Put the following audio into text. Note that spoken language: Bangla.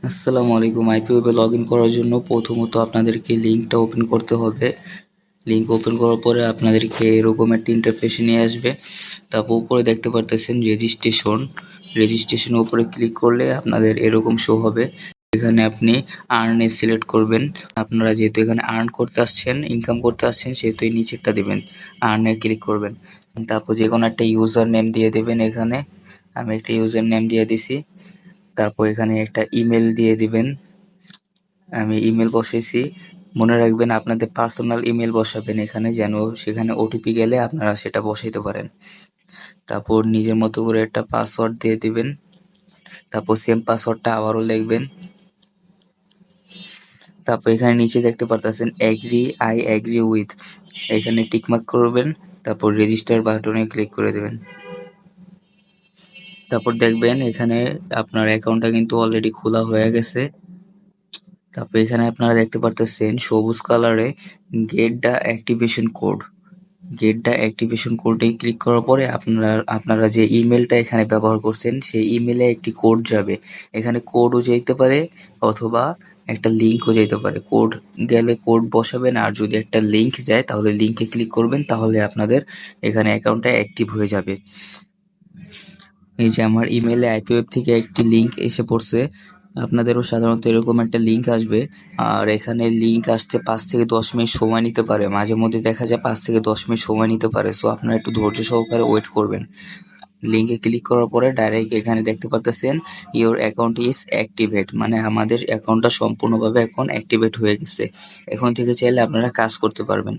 আসসালামু আলাইকুম। আইপিওবে লগ ইন করার জন্য প্রথমত আপনাদেরকে লিঙ্কটা ওপেন করতে হবে। লিঙ্ক ওপেন করার পরে আপনাদেরকে এরকম একটা ইন্টারফেসে নিয়ে আসবে। তারপর উপরে দেখতে পারতেছেন রেজিস্ট্রেশনের উপরে ক্লিক করলে আপনাদের এরকম শো হবে। এখানে আপনি আর্নে সিলেক্ট করবেন। আপনারা যেহেতু এখানে আর্ন করতে আসছেন, ইনকাম করতে আসছেন, সেহেতু এই নিচেরটা দেবেন, আর্নে ক্লিক করবেন। তারপর যে কোনো একটা ইউজার নেম দিয়ে দেবেন। এখানে আমি একটা ইউজার নেম দিয়ে দিছি। তারপর এখানে একটা ইমেল দিয়ে দিবেন। আমি ইমেল বসাইছি। মনে রাখবেন আপনাদের পার্সোনাল ইমেল বসাবেন এখানে, যেন সেখানে ওটিপি গেলে আপনারা সেটা বসাইতে পারেন। তারপর নিজের মতো করে একটা পাসওয়ার্ড দিয়ে দিবেন। তারপর সেম পাসওয়ার্ডটা আবারও লিখবেন। তারপর এখানে নিচে দেখতে পারতেছেন আই এগ্রি উইথ, এখানে টিকমার্ক করবেন। তারপর রেজিস্টার বাটনে ক্লিক করে দেবেন। তারপর দেখবেন এখানে আপনার অ্যাকাউন্টটা কিন্তু অলরেডি খোলা হয়ে গেছে। তারপর এখানে আপনারা দেখতে পারতেছেন সবুজ কালারে get the activation code. Get the activation কোডে ক্লিক করার পরে আপনারা যে ইমেলটা এখানে ব্যবহার করছেন সেই ইমেলে একটি কোড যাবে। এখানে কোডও যেতে পারে অথবা একটা লিঙ্কও যেতে পারে। কোড গেলে কোড বসাবেন, আর যদি একটা লিঙ্ক যায় তাহলে লিঙ্কে ক্লিক করবেন, তাহলে আপনাদের এখানে অ্যাকাউন্টটা অ্যাক্টিভ হয়ে যাবে। এই যে আমার ইমেলে আইপিওয়েব থেকে একটি লিঙ্ক এসে পড়ছে। আপনাদেরও সাধারণত এরকম একটা লিঙ্ক আসবে। আর এখানে লিঙ্ক আসতে 5 থেকে 10 মিনিট সময় নিতে পারে। মাঝে মধ্যে দেখা যায় 5 থেকে 10 মিনিট সময় নিতে পারে। সো আপনারা একটু ধৈর্য সহকারে ওয়েট করবেন। লিঙ্কে ক্লিক করার পরে ডাইরেক্ট এখানে দেখতে পাচ্ছেন ইওর অ্যাকাউন্ট ইজ অ্যাক্টিভেট, মানে আমাদের অ্যাকাউন্টটা সম্পূর্ণভাবে এখন অ্যাক্টিভেট হয়ে গেছে। এখন থেকে চাইলে আপনারা কাজ করতে পারবেন।